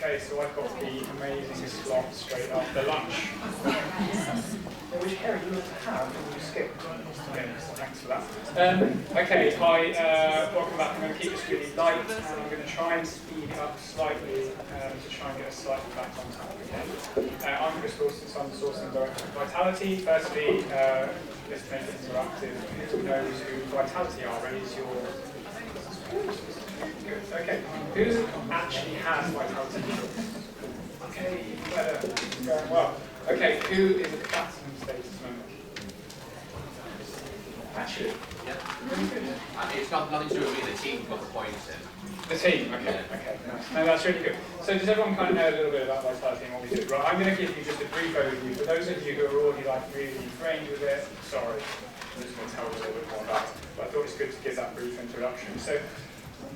Okay, so I've got the amazing slot straight after lunch. Which area you want to have and you skip. Okay, so thanks for that. Okay, hi, welcome back. I'm going to keep this really light and I'm going to try and speed up slightly to try and get us slightly back on time. Okay? I'm Chris Dawson, so I'm the Sourcing Director of Vitality. Firstly, let's make it interactive. Who knows who Vitality are? Raise your... Good. Okay, who actually has Vitality insurance? Okay, better. Going well. Okay, who is a platinum status member? Actually, yeah. It's got nothing to do with me, the team got the points in. The team, okay, okay, nice. No, that's really good. So does everyone kind of know a little bit about Vitality and what we do? Right, I'm going to give you just a brief overview. For those of you who are already like really ingrained with it, sorry, I'm just going to tell you a little bit more about it. But I thought it's good to give that brief introduction. So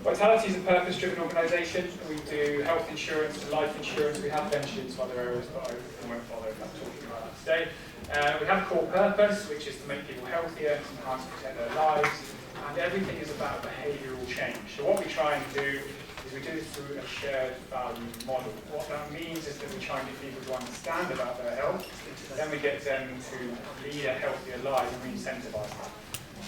Vitality is a purpose-driven organisation. We do health insurance and life insurance. We have ventured into other areas, but I won't bother talking about that today. We have a core purpose, which is to make people healthier, to enhance and protect their lives, and everything is about behavioural change. So what we try and do is we do this through a shared value model. What that means is that we try and get people to understand about their health, then we get them to lead a healthier life and we incentivise them.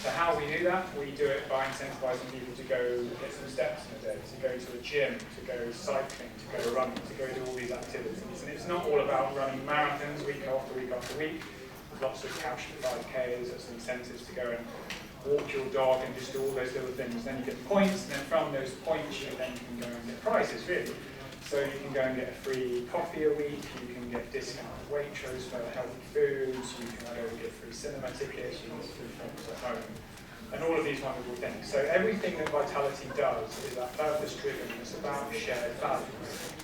So how we do that? We do it by incentivising people to go get some steps in a day, to go to a gym, to go cycling, to go running, to go do all these activities. And it's not all about running marathons week after week after week. There's lots of cash for 5Ks, there's incentives to go and walk your dog and just do all those little things. Then you get points, and then from those points you then can go and get prizes, really. So you can go and get a free coffee a week, you can get discounted Waitrose for healthy foods, you can go and get free cinema tickets, you can get free films at home, and all of these wonderful things. So everything that Vitality does is that purpose-driven, it's about shared value.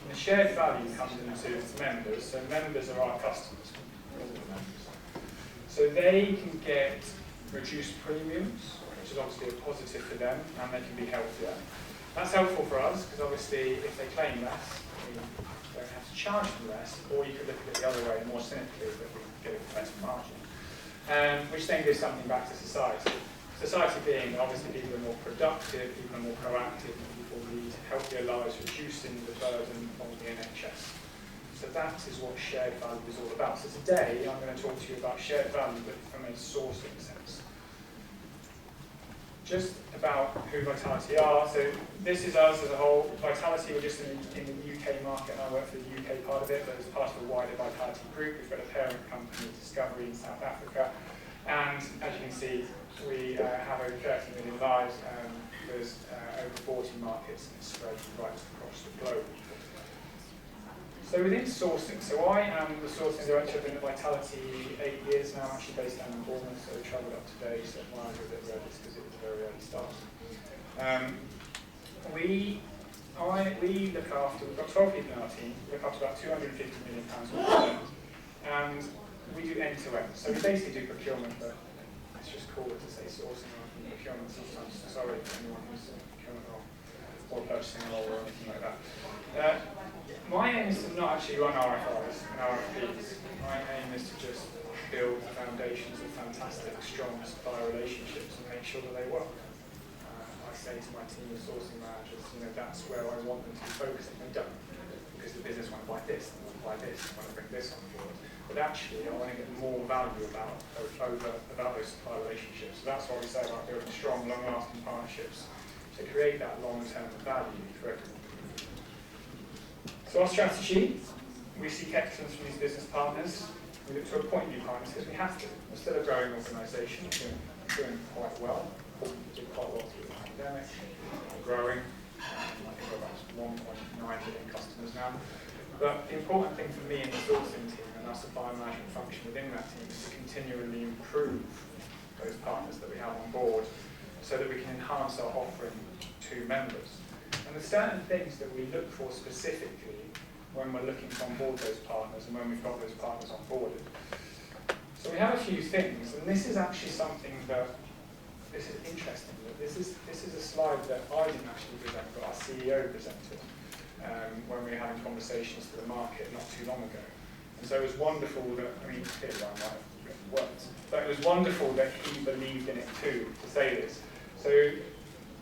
And the shared value comes into members, so members are our customers. So they can get reduced premiums, which is obviously a positive for them, and they can be healthier. That's helpful for us, because obviously if they claim less, we don't have to charge them less, or you could look at it the other way, more cynically, that we get a better margin. Which then gives something back to society. Society being, obviously, people are more productive, people are more proactive, people lead healthier lives, reducing the burden on the NHS. So that is what shared value is all about. So today, I'm going to talk to you about shared value, but from a sourcing sense. Just about who Vitality are. So this is us as a whole. Vitality, we're just in the UK market, and I work for the UK part of it, but as part of a wider Vitality group, we've got a parent company, Discovery, in South Africa. And as you can see, we have over 30 million lives, there's over 40 markets, and it's spread right across the globe. So within sourcing, so I am the sourcing director. I've been at Vitality 8 years now, actually based down in Bournemouth, so I travelled up today, so my eyes are a bit red because it was a very early start. We look after, we've got 12 people in our team, we look after about £250 million worth of spend, and we do end-to-end. So we basically do procurement, but it's just cooler to say sourcing rather than procurement sometimes. Sorry if anyone who's procurement or purchasing role or anything like that. My aim is to not actually run RFIs and RFPs. My aim is to just build the foundations of fantastic, strong supplier relationships and make sure that they work. I say to my team of sourcing managers, that's where I want them to be focusing. They don't, because the business want to buy this, they want to buy this, they want to bring this on board. But actually, I want to get more value about those supplier relationships. So that's what we say about building strong, long-lasting partnerships to create that long-term value for everyone. So our strategy, we seek excellence from these business partners. We look to appoint new partners because we have to. We're still a growing organisation, doing quite well. We did quite well through the pandemic. We're growing. I think we're about 1.9 million customers now. But the important thing for me in the sourcing team and our supply management function within that team is to continually improve those partners that we have on board so that we can enhance our offering to members. And there's certain things that we look for specifically when we're looking to onboard those partners and when we've got those partners onboarded. So we have a few things, and this is actually something that, this is interesting, that this is a slide that I didn't actually present, but our CEO presented when we were having conversations to the market not too long ago. And so it was wonderful that, clearly I might have written words, but it was wonderful that he believed in it too, to say this. So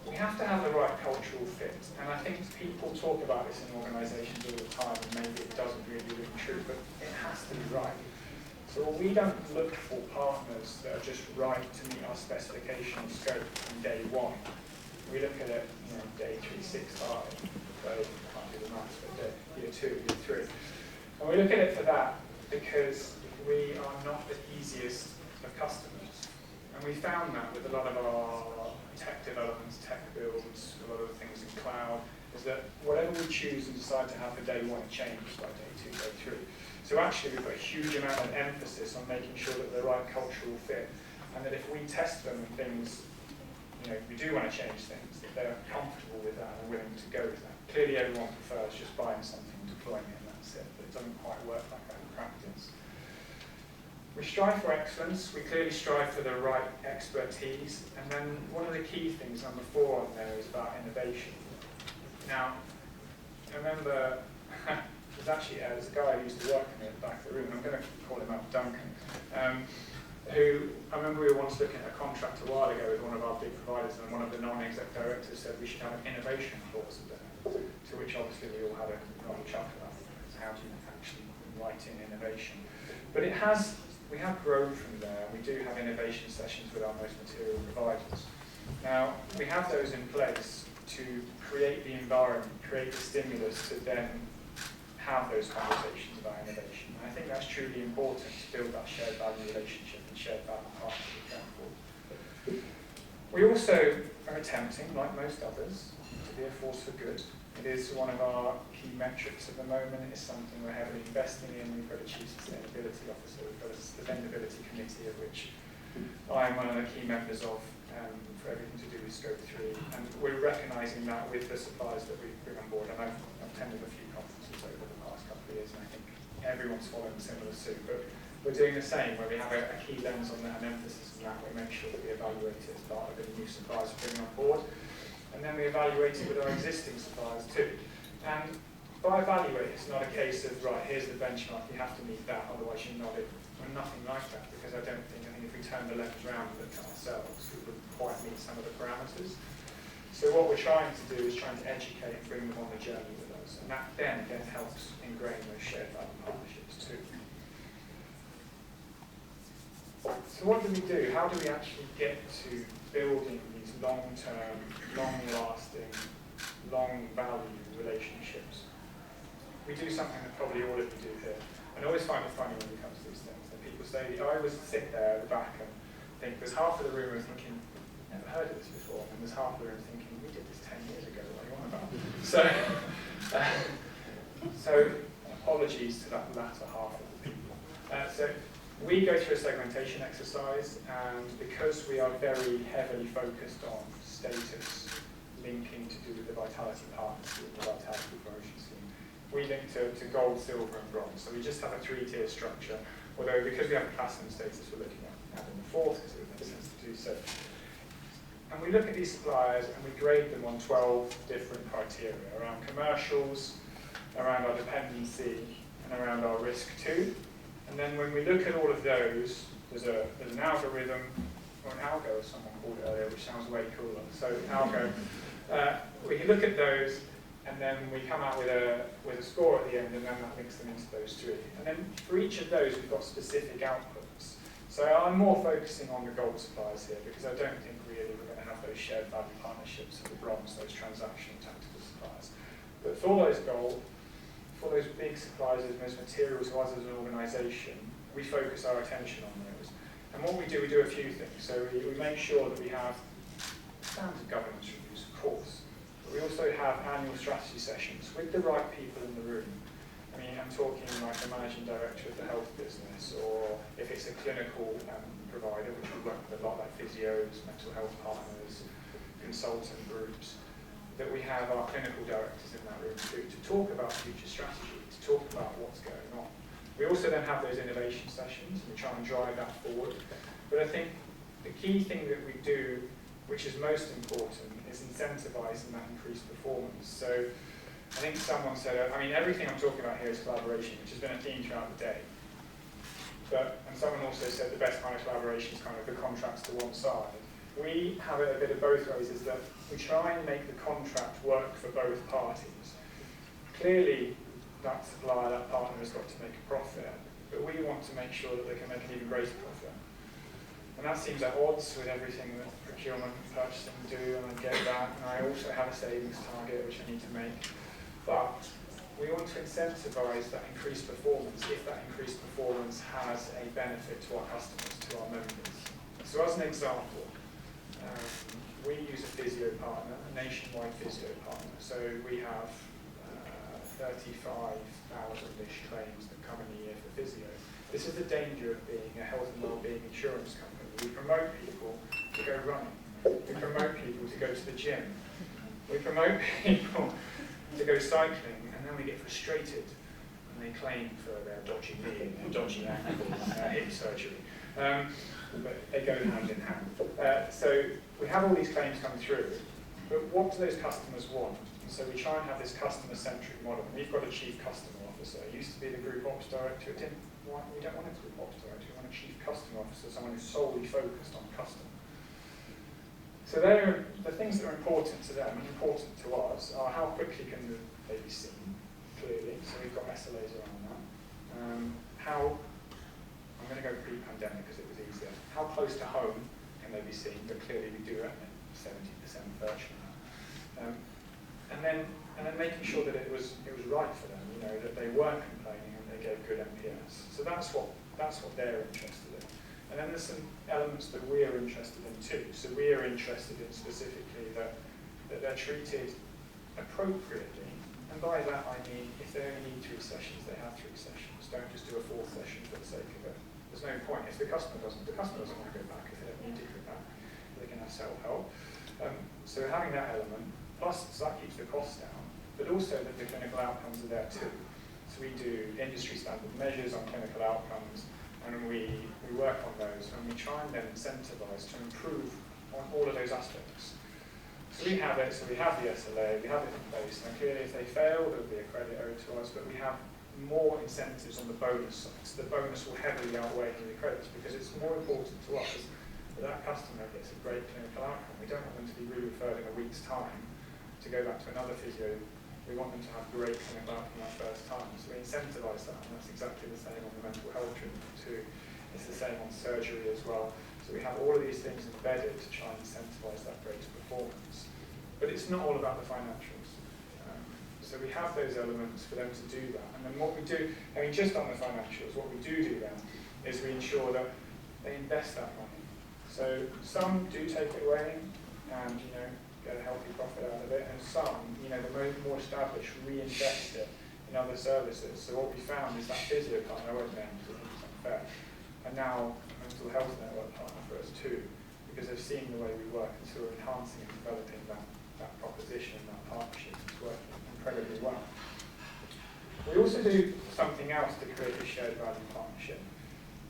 we have to have the right cultural fit. And I think people talk about this in organisations all the time, and maybe it doesn't really ring true, but it has to be right. So we don't look for partners that are just right to meet our specification and scope from day one. We look at it, day 365, so I can't do the maths, but year 2, year 3. And we look at it for that because we are not the easiest of customers. And we found that with a lot of our tech developments, tech builds, a lot of things in cloud, is that whatever we choose and decide to have for day 1, it changes by day 2, day 3. So actually we've got a huge amount of emphasis on making sure that the right cultural fit, and that if we test them and things, we do want to change things, that they're comfortable with that and willing to go with that. Clearly everyone prefers just buying something, deploying it, and that's it, but it doesn't quite work like that in practice. We strive for excellence, we clearly strive for the right expertise, and then one of the key things, number 4 on there, is about innovation. Now, I remember there's a guy who used to work with me at the back of the room, and I'm going to call him out, Duncan, who, I remember we were once looking at a contract a while ago with one of our big providers, and one of the non-exec directors said we should have an innovation clause in there, to which obviously we all had a rather chuckle about. How do you actually write in innovation? But we have grown from there. We do have innovation sessions with our most material providers. Now, we have those in place to create the environment, create the stimulus to then have those conversations about innovation. And I think that's truly important to build that shared value relationship and shared value partnership going forward. We also are attempting, like most others, to be a force for good. It is one of our key metrics at the moment. It's something we're heavily investing in. We've got a chief sustainability officer, we've got a sustainability committee of which I am one of the key members of, for everything to do with Scope 3. And we're recognising that with the suppliers that we bring on board. And I've attended a few conferences over the past couple of years, and I think everyone's following similar suit. But we're doing the same, where we have a key lens on that and emphasis on that. We make sure that we evaluate it as part of the new suppliers we're bringing on board. And then we evaluate it with our existing suppliers too. And by evaluate, it's not a case of, right, here's the benchmark, you have to meet that, otherwise you're not it. We're nothing like that, because I think if we turn the lens around and look at ourselves, we wouldn't quite meet some of the parameters. So what we're trying to do is trying to educate and bring them on the journey with us. And that then again helps ingrain those shared value partnerships too. So what do we do? How do we actually get to building these long-term, long-lasting, long-value relationships? We do something that probably all of you do here. And I always find it funny when it comes to these things. That people say, I always sit there at the back and think, there's half of the room who are thinking, never heard of this before, and there's half of the room thinking, we did this 10 years ago, what are you on about? So apologies to that latter half of the people. So we go through a segmentation exercise, and because we are very heavily focused on status linking to do with the Vitality Partner Scheme, the Vitality Promotion Scheme, we link to gold, silver and bronze. So we just have a 3-tier structure, although because we have a platinum status, we're looking at adding the 4th, because it would make sense to do so. And we look at these suppliers and we grade them on 12 different criteria, around commercials, around our dependency, and around our risk too. And then when we look at all of those, there's an algorithm, or an algo as someone called it earlier, which sounds way cooler. So algo, we can look at those, and then we come out with a score at the end, and then that links them into those 3. And then for each of those, we've got specific outputs. So I'm more focusing on the gold suppliers here, because I don't think really we're going to have those shared value partnerships for the bronze, those transactional tactical suppliers. But for those gold, for those big suppliers, those materials to us as an organisation, we focus our attention on those. And what we do a few things. So we make sure that we have standard governance reviews, of course, but we also have annual strategy sessions with the right people in the room. I mean, I'm talking like the managing director of the health business, or if it's a clinical provider, which we work with a lot, like physios, mental health partners, consultant groups, that we have our clinical directors in that room too, to talk about future strategy, to talk about what's going on. We also then have those innovation sessions, and we try and drive that forward. But I think the key thing that we do, which is most important, is incentivising that increased performance. So I think someone said, I mean, everything I'm talking about here is collaboration, which has been a theme throughout the day. And someone also said the best kind of collaboration is kind of the contracts to one side. we have it a bit of both ways, is that we try and make the contract work for both parties. Clearly, that supplier, that partner has got to make a profit, but we want to make sure that they can make an even greater profit. And that seems at odds with everything that procurement and purchasing do, and I get that, and I also have a savings target which I need to make. But we want to incentivise that increased performance if that increased performance has a benefit to our customers, to our members. So as an example, we use a physio partner, a nationwide physio partner. So we have 35,000-ish claims that come in a year for physio. This is the danger of being a health and wellbeing insurance company. We promote people to go running. We promote people to go to the gym. We promote people to go cycling, and then we get frustrated and they claim for their dodgy knee, dodgy ankle, hip surgery. But they go hand in hand. So we have all these claims come through, but what do those customers want? And so we try and have this customer-centric model. We've got a chief customer officer. It used to be the group ops director. We don't want a group ops director. We want a chief customer officer, someone who's solely focused on customer. So they're the things that are important to them and important to us are how quickly can they be seen, clearly. So we've got SLAs around that. I'm going to go pre-pandemic because it was easier. How close to home can they be seen? But clearly we do it at 70% virtually now. And then making sure that it was right for them, that they weren't complaining and they gave good NPS. So that's what they're interested in. And then there's some elements that we're interested in too. So we are interested in specifically that they're treated appropriately. And by that I mean if they only need 3 sessions, they have 3 sessions. Don't just do a 4th session for the sake of it. There's no point. If the customer doesn't want to go back if they don't need to go back. They can have self-help. So having that element, plus so that keeps the costs down, but also that the clinical outcomes are there too. So we do industry standard measures on clinical outcomes, and we work on those, and we try and then incentivise to improve on all of those aspects. So we have it, so we have the SLA, we have it in place, and clearly if they fail, there will be a credit owed to us, but we have more incentives on the bonus side. So the bonus will heavily outweigh the credits, because it's more important to us that that customer gets a great clinical outcome. We don't want them to be re-referred in a week's time to go back to another physio. We want them to have great clinical outcome that first time. So we incentivise that, and that's exactly the same on the mental health treatment too. It's the same on surgery as well. So we have all of these things embedded to try and incentivise that greater performance. But it's not all about the financials. So we have those elements for them to do that. And then what we do, just on the financials, what we do then is we ensure that they invest that money. So some do take it away and get a healthy profit out of it, and some, the more established, reinvest it in other services. So what we found is that physio partner, I won't name because I think it's unfair, and now a mental health network partner for us too, because they've seen the way we work, and so we're enhancing and developing that proposition, that partnership. It's working incredibly well. We also do something else to create a shared value partnership.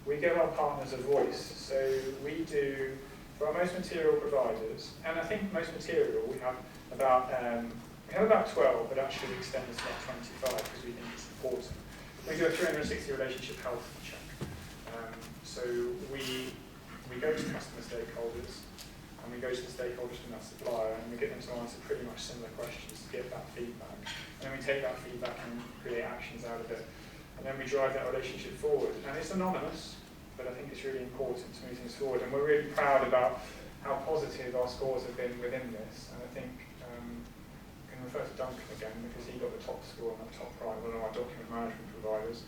We give our partners a voice. So we do, for our most material providers, and I think most material, we have about 12, but actually we extend this to about 25 because we think it's important. We do a 360 relationship health check. So we go to customer stakeholders, and we go to the stakeholders from that supplier, and we get them to answer pretty much similar questions to get that feedback. And then we take that feedback and create actions out of it. And then we drive that relationship forward. And it's anonymous, but I think it's really important to move things forward. And we're really proud about how positive our scores have been within this. And I think I can refer to Duncan again because he got the top score on that top right, one of our document management providers.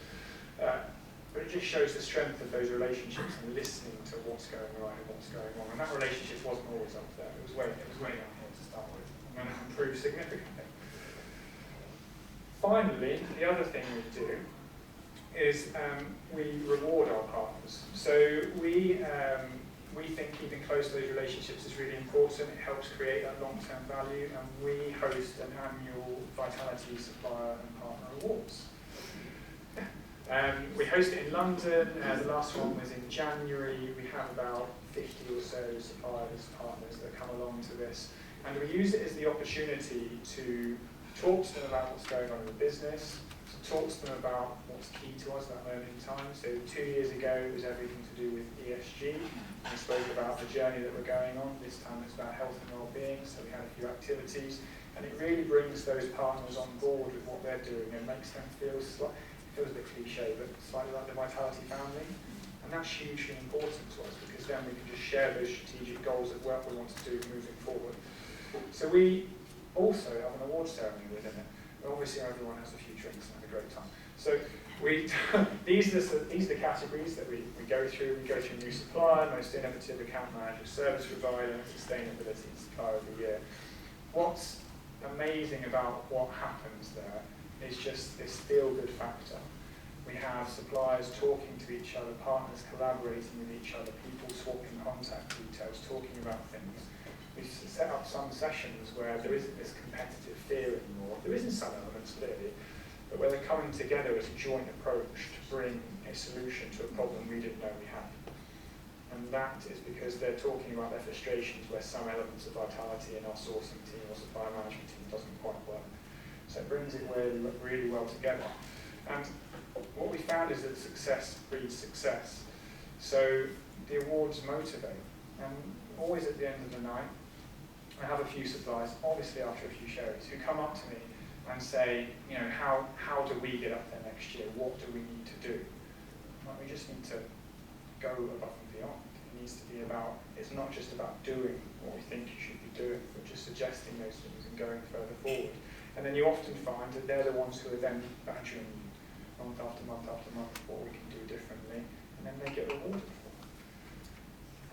But it just shows the strength of those relationships and listening to what's going right and what's going wrong. And that relationship wasn't always up there. It was way down here to start with. And then it improved significantly. Finally, the other thing we do is we reward our partners. So we think keeping close to those relationships is really important. It helps create that long-term value, and we host an annual Vitality Supplier and Partner Awards. We host it in London. The last one was in January. We have about 50 or so suppliers, partners that come along to this, and we use it as the opportunity to talk to them about what's going on in the business, to talk to them about what's key to us, that moment in time. So 2 years ago, it was everything to do with ESG. We spoke about the journey that we're going on. This time it's about health and well-being, so we had a few activities. And it really brings those partners on board with what they're doing and makes them feel, it feels a bit cliche, but slightly like the Vitality family. And that's hugely important to us, because then we can just share those strategic goals of work we want to do moving forward. So we also have an award ceremony within it. Obviously, everyone has a few drinks and have a great time. So these are the categories that we go through. We go through new supplier, most innovative account manager, service provider, sustainability, supplier of the year. What's amazing about what happens there is just this feel-good factor. We have suppliers talking to each other, partners collaborating with each other, people swapping contact details, talking about things. We set up some sessions where there isn't this competitive fear anymore. There is in some elements, clearly, but where they're coming together as a joint approach to bring a solution to a problem we didn't know we had. And that is because they're talking about their frustrations where some elements of Vitality in our sourcing team or supplier management team doesn't quite work. So it brings it really well together. And what we found is that success breeds success. So the awards motivate. And always at the end of the night, I have a few suppliers, obviously after a few sherries, who come up to me and say, you know, how do we get up there next year? What do we need to do? Well, we just need to go above and beyond. It needs to be about, it's not just about doing what we think you should be doing, but just suggesting those things and going further forward. And then you often find that they're the ones who are then badgering you month after month after month what we can do differently, and then they get rewarded for it.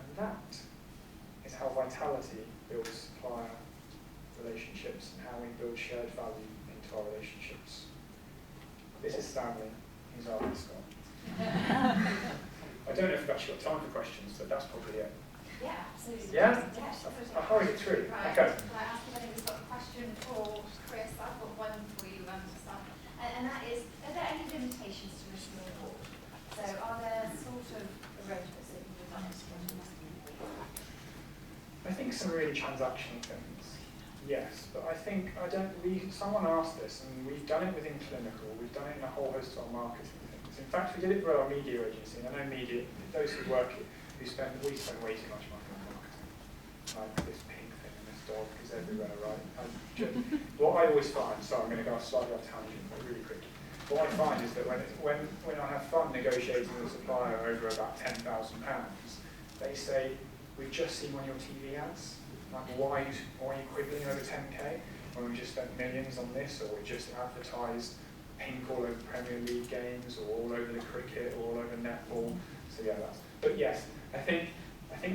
And that is how Vitality builds supplier relationships and how we build shared value into our relationships. This is Stanley, he's our mascot. I don't know if we've actually got time for questions, but that's probably it. Yeah, absolutely. Yeah? Yeah, I'll hurry it through. Right. Okay. Can I ask if anybody's got a question for Chris? I've got one for you, Sam. And that is, are there any limitations to a small board? So are there sort of arrangements that you would like to I think some really transactional things, yes, but I think, someone asked this, and we've done it within clinical, we've done it in a whole host of our marketing things. In fact, we did it for our media agency, and I know media, those who work it, we spend way too much money on marketing. Like this pink thing and this dog is everywhere, right? What I always find, so I'm going to go slightly off tangent, but really quickly. What I find is that when I have fun negotiating with a supplier over about £10,000, they say, we've just seen one of your TV ads. Like, why are you quibbling over 10k when we just spent millions on this, or we just advertised pink all over Premier League games, or all over the cricket, or all over netball? So yeah, but yes, I think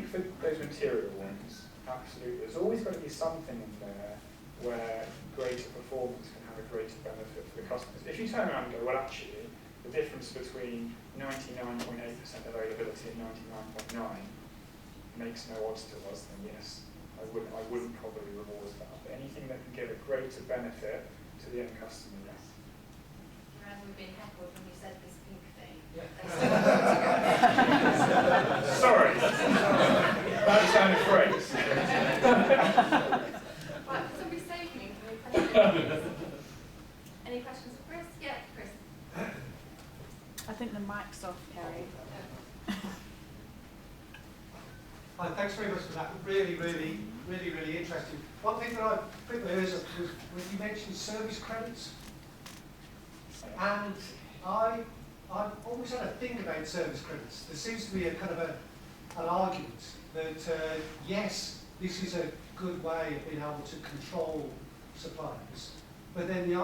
for those material ones, absolutely. There's always got to be something in there where greater performance can have a greater benefit for the customers. If you turn around and go, well, actually, the difference between 99.8% availability and 99.9 makes no odds to us, then yes, I wouldn't probably reward that. But anything that can give a greater benefit to the end customer, yes. remember we being heckled when you said this pink thing? Sorry. Bad sound of phrase. Right, so we're saving any questions. Any questions for Chris? Yeah, Chris. I think the mic's off, Kerry. Hi, thanks very much for that. Really interesting. One thing that I put my ears up to was when you mentioned service credits. And I've always had a thing about service credits. There seems to be a kind of an argument that, yes, this is a good way of being able to control suppliers. But then the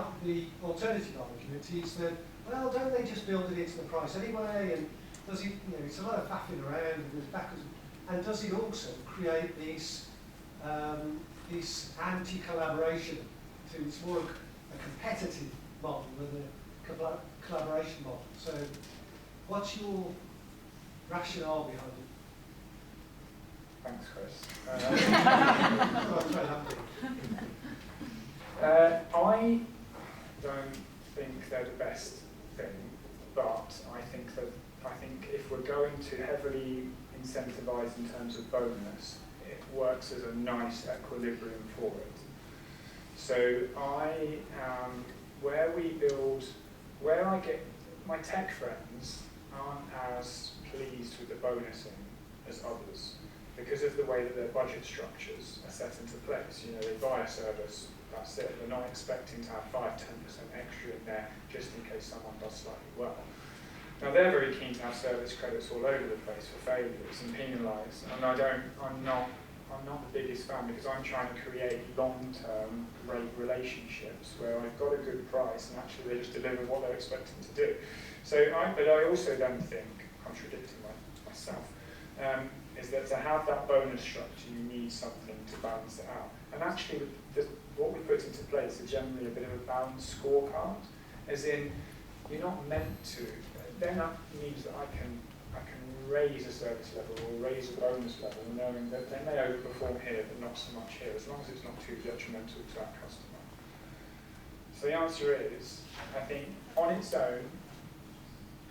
alternative argument is that, well, don't they just build it into the price anyway? And does it, it's a lot of faffing around and there's backwards. And does it also create this anti-collaboration? So it's more a competitive model than a collaboration model. So what's your rationale behind it? Thanks, Chris. I don't think they're the best thing, but I think if we're going to heavily incentivise in terms of bonus, it works as a nice equilibrium for it. So where we build where I get, my tech friends aren't as pleased with the bonusing as others because of the way that their budget structures are set into place. You know, they buy a service, that's it. They're not expecting to have 5–10% extra in there just in case someone does slightly well. Now they're very keen to have service credits all over the place for failures and penalise, and I'm not the biggest fan because I'm trying to create long-term great relationships where I've got a good price and actually they just deliver what they're expecting to do. But I also then think, contradicting myself, is that to have that bonus structure you need something to balance it out. And actually what we put into place is generally a bit of a balanced scorecard, as in you're not meant to. Then that means that I can raise a service level or raise a bonus level, knowing that they may overperform here but not so much here, as long as it's not too detrimental to that customer. So the answer is, I think on its own,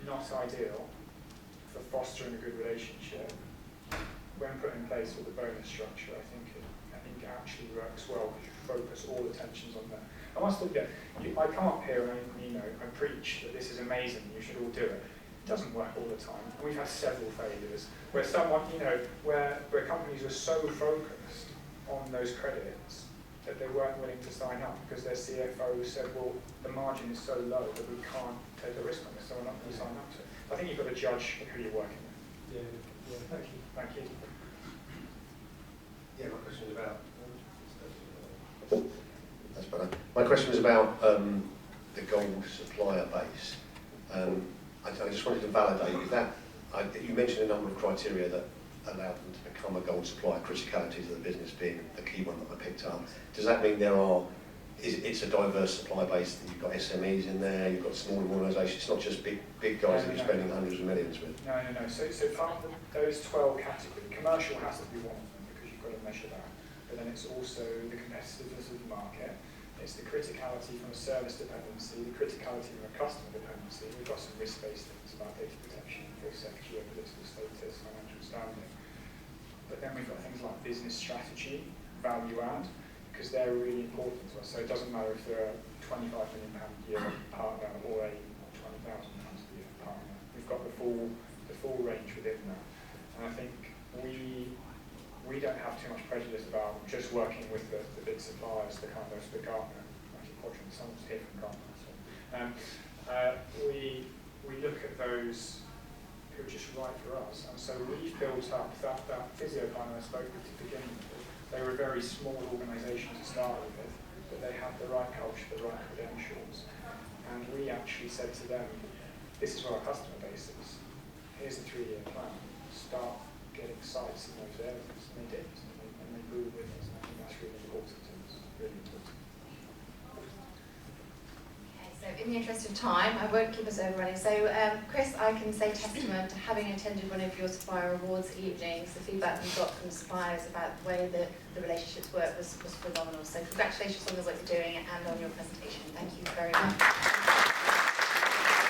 not ideal for fostering a good relationship. When put in place with the bonus structure, I think it actually works well because you focus all attentions on that. I must admit, I come up here and I preach that this is amazing, you should all do it. It doesn't work all the time. We've had several failures where someone, where companies were so focused on those credits that they weren't willing to sign up because their CFO said, well, the margin is so low that we can't take a risk on this, so we're not going to sign up to it. I think you've got to judge who you're working with. Yeah, thank you. Thank you. Yeah, my question was about. That's better. My question was about the gold supplier base. I just wanted to validate that. You mentioned a number of criteria that allowed them to become a gold supplier, criticalities of the business being the key one that I picked up. Does that mean it's a diverse supply base, that you've got SMEs in there, you've got smaller organisations, it's not just big guys that you're spending hundreds of millions with? No. So part of those 12 categories, commercial has to be one of them because you've got to measure that. But then it's also the competitiveness of the market, it's the criticality from a service dependency, the criticality from a customer dependency. We've got some risk-based things about data protection, geopolitical status, financial standing. But then we've got things like business strategy, value add, because they're really important to us. So it doesn't matter if they're a £25 million a year partner or a £20,000 a year partner. We've got the full range within that. And I think we don't have too much prejudice about just working with the big suppliers, the Gartner, actually Quadrant, someone's here from Gartner. So, we look at those who are just right for us. And so we've built up that physio partner I spoke with to begin with. They were a very small organisation to start with, but they had the right culture, the right credentials. And we actually said to them, this is where our customer base is. Here's a 3-year plan. Start getting sites in those areas. And they did. And they grew with us. And I think that's really important to us. Really important. Okay, so in the interest of time, I won't keep us overrunning. So, Chris, I can say testament to having attended one of your supplier awards evenings. The feedback we got from suppliers about the way that the relationships work was phenomenal. So congratulations on the work you're doing and on your presentation. Thank you very much.